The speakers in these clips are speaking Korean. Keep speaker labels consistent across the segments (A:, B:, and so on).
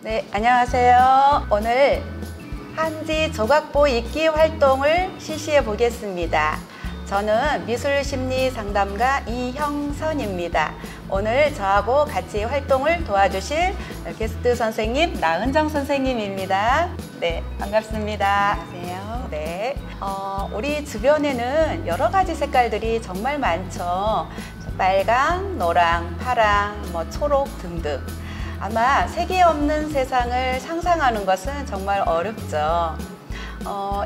A: 네, 안녕하세요. 오늘 한지 조각보 읽기 활동을 실시해 보겠습니다. 저는 미술심리상담가 이형선입니다. 오늘 저하고 같이 활동을 도와주실 게스트 선생님 나은정 선생님입니다. 네, 반갑습니다.
B: 안녕하세요.
A: 네, 우리 주변에는 여러 가지 색깔들이 정말 많죠. 빨강, 노랑, 파랑, 초록 등등. 아마 색이 없는 세상을 상상하는 것은 정말 어렵죠.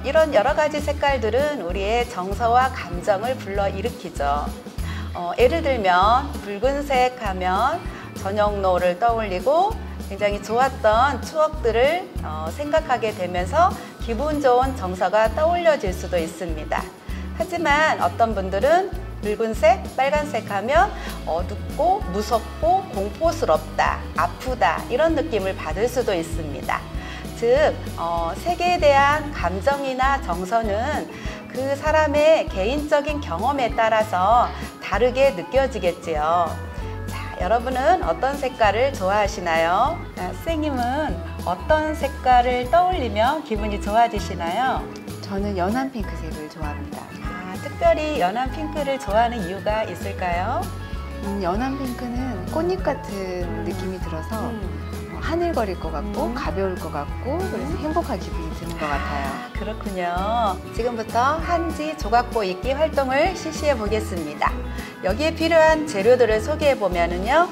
A: 이런 여러 가지 색깔들은 우리의 정서와 감정을 불러일으키죠. 예를 들면 붉은색 하면 저녁노을을 떠올리고 굉장히 좋았던 추억들을 생각하게 되면서 기분 좋은 정서가 떠올려질 수도 있습니다. 하지만 어떤 분들은 붉은색, 빨간색 하면 어둡고 무섭고 공포스럽다, 아프다 이런 느낌을 받을 수도 있습니다. 즉, 색에 대한 감정이나 정서는 그 사람의 개인적인 경험에 따라서 다르게 느껴지겠지요. 자, 여러분은 어떤 색깔을 좋아하시나요? 선생님은 어떤 색깔을 떠올리면 기분이 좋아지시나요?
B: 저는 연한 핑크색을 좋아합니다.
A: 특별히 연한 핑크를 좋아하는 이유가 있을까요?
B: 연한 핑크는 꽃잎 같은 느낌이 들어서 하늘거릴 것 같고 가벼울 것 같고 그래서 행복한 기분이 드는 것 같아요.
A: 그렇군요. 지금부터 한지 조각보 읽기 활동을 실시해 보겠습니다. 여기에 필요한 재료들을 소개해 보면은요,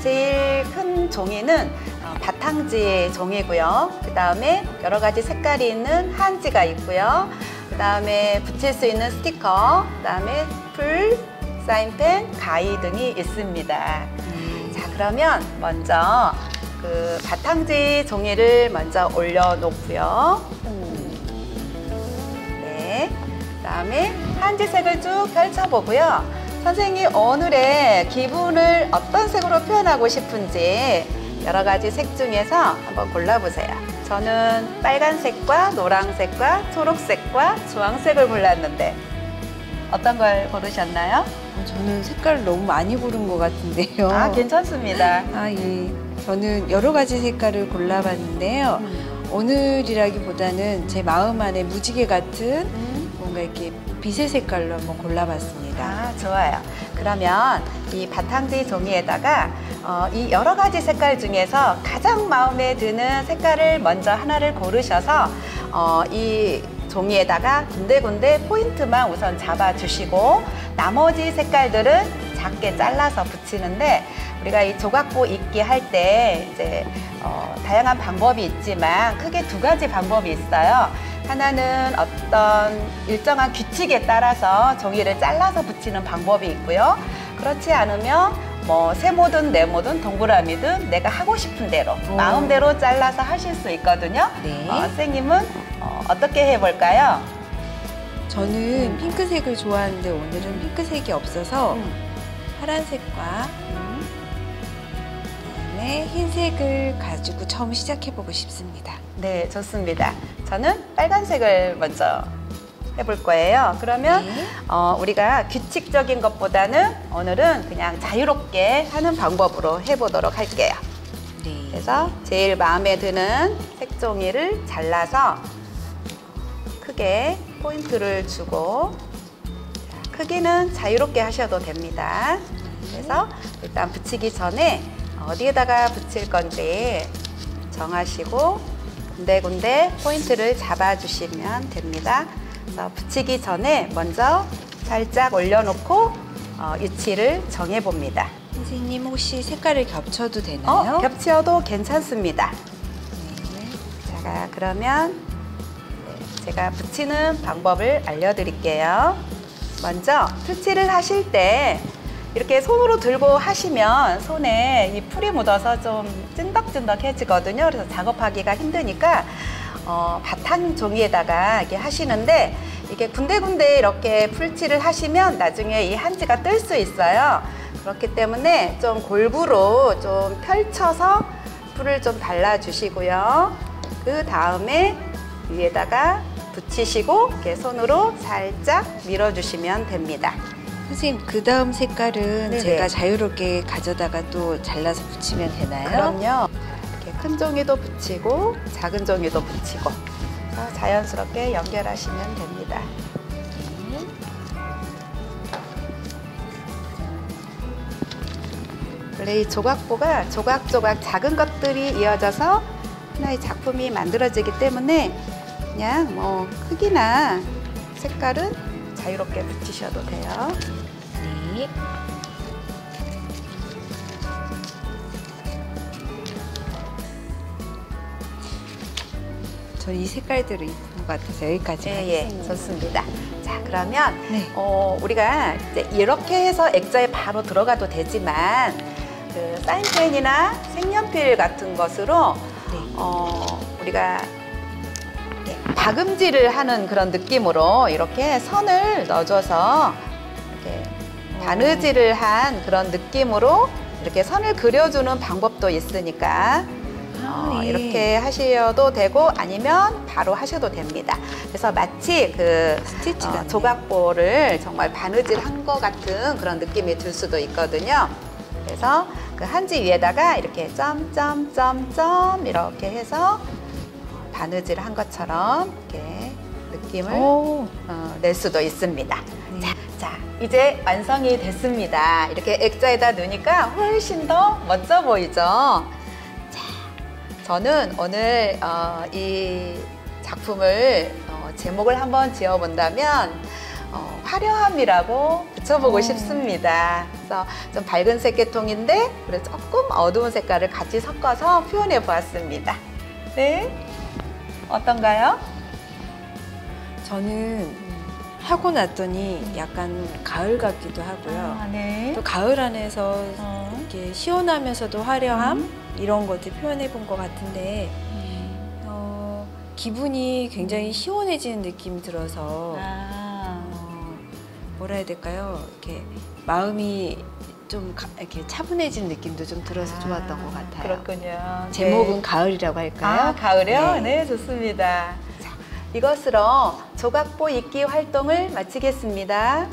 A: 제일 큰 종이는 바탕지 종이고요. 그 다음에 여러 가지 색깔이 있는 한지가 있고요. 그 다음에 붙일 수 있는 스티커, 그 다음에 풀, 사인펜, 가위 등이 있습니다. 자, 그러면 먼저 그 바탕지 종이를 먼저 올려놓고요. 네, 그 다음에 한지색을 쭉 펼쳐보고요. 선생님 오늘의 기분을 어떤 색으로 표현하고 싶은지 여러 가지 색 중에서 한번 골라보세요. 저는 빨간색과 노란색과 초록색과 주황색을 골랐는데 어떤 걸 고르셨나요?
B: 저는 색깔을 너무 많이 고른 것 같은데요.
A: 괜찮습니다.
B: 예. 저는 여러 가지 색깔을 골라봤는데요. 오늘이라기보다는 제 마음 안에 무지개 같은 뭔가 이렇게 빛의 색깔로 한번 골라봤습니다.
A: 좋아요. 그러면 이 바탕지 종이에다가 이 여러 가지 색깔 중에서 가장 마음에 드는 색깔을 먼저 하나를 고르셔서 이 종이에다가 군데군데 포인트만 우선 잡아주시고 나머지 색깔들은 작게 잘라서 붙이는데 우리가 이 조각보 읽기 할 때 이제 다양한 방법이 있지만 크게 두 가지 방법이 있어요. 하나는 어떤 일정한 규칙에 따라서 종이를 잘라서 붙이는 방법이 있고요. 그렇지 않으면 세모든 네모든 동그라미든 내가 하고 싶은 대로 마음대로 잘라서 하실 수 있거든요.
B: 네.
A: 선생님은 어떻게 해볼까요?
B: 저는 핑크색을 좋아하는데 오늘은 핑크색이 없어서 파란색과 그다음에 흰색을 가지고 처음 시작해보고 싶습니다.
A: 네, 좋습니다. 저는 빨간색을 먼저 해볼 거예요. 그러면
B: 네.
A: 우리가 규칙적인 것보다는 오늘은 그냥 자유롭게 하는 방법으로 해보도록 할게요.
B: 네.
A: 그래서 제일 마음에 드는 색종이를 잘라서 크게 포인트를 주고 크기는 자유롭게 하셔도 됩니다. 그래서 일단 붙이기 전에 어디에다가 붙일 건지 정하시고 군데군데 포인트를 잡아주시면 됩니다. 그래서 붙이기 전에 먼저 살짝 올려놓고 위치를 정해봅니다.
B: 선생님 혹시 색깔을 겹쳐도 되나요?
A: 겹쳐도 괜찮습니다.
B: 네.
A: 자, 그러면 제가 붙이는 방법을 알려드릴게요. 먼저 풀칠을 하실 때 이렇게 손으로 들고 하시면 손에 이 풀이 묻어서 좀 찐덕찐덕해지거든요. 그래서 작업하기가 힘드니까 바탕 종이에다가 이렇게 하시는데 이게 군데군데 이렇게 풀칠을 하시면 나중에 이 한지가 뜰 수 있어요. 그렇기 때문에 좀 골고루 좀 펼쳐서 풀을 좀 발라주시고요. 그 다음에 위에다가 붙이시고 이렇게 손으로 살짝 밀어주시면 됩니다.
B: 선생님, 그 다음 색깔은
A: 네네.
B: 제가 자유롭게 가져다가 또 잘라서 붙이면 되나요?
A: 그럼요. 이렇게 큰 종이도 붙이고 작은 종이도 붙이고 그래서 자연스럽게 연결하시면 됩니다. 원래 이 조각보가 조각조각 작은 것들이 이어져서 하나의 작품이 만들어지기 때문에 그냥 뭐 크기나 색깔은 자유롭게 붙이셔도 돼요.
B: 네. 저는 이 색깔들이 이쁜 것 같아서 여기까지 하겠습니다.
A: 좋습니다. 자, 그러면
B: 네.
A: 우리가 이제 이렇게 해서 액자에 바로 들어가도 되지만 그 사인펜이나 색연필 같은 것으로
B: 네.
A: 우리가 이렇게 박음질을 하는 그런 느낌으로 이렇게 선을 넣어줘서 이렇게 바느질을 한 그런 느낌으로 이렇게 선을 그려주는 방법도 있으니까
B: 예.
A: 이렇게 하셔도 되고 아니면 바로 하셔도 됩니다. 그래서 마치 그
B: 스티치 같네.
A: 조각보를 정말 바느질한 것 같은 그런 느낌이 들 수도 있거든요. 그래서 그 한지 위에다가 이렇게 점점점점 이렇게 해서 바느질 한 것처럼 이렇게 느낌을 낼 수도 있습니다.
B: 네.
A: 자, 이제 완성이 됐습니다. 이렇게 액자에다 넣으니까 훨씬 더 멋져 보이죠? 자, 저는 오늘 이 작품을 제목을 한번 지어본다면 화려함이라고 붙여보고 싶습니다. 그래서 좀 밝은 색계통인데 그래서 조금 어두운 색깔을 같이 섞어서 표현해 보았습니다. 네, 어떤가요?
C: 저는 하고 났더니 약간 가을 같기도 하고요.
A: 네.
C: 또 가을 안에서 이렇게 시원하면서도 화려함 이런 것들 표현해 본 것 같은데 기분이 굉장히 시원해지는 느낌이 들어서 뭐라 해야 될까요? 이렇게 마음이 좀 이렇게 차분해진 느낌도 좀 들어서 좋았던 것 같아요.
A: 그렇군요.
C: 제목은
A: 네.
C: 가을이라고 할까요?
A: 가을이요?
C: 네.
A: 네, 좋습니다. 자, 이것으로 조각보 읽기 활동을 마치겠습니다.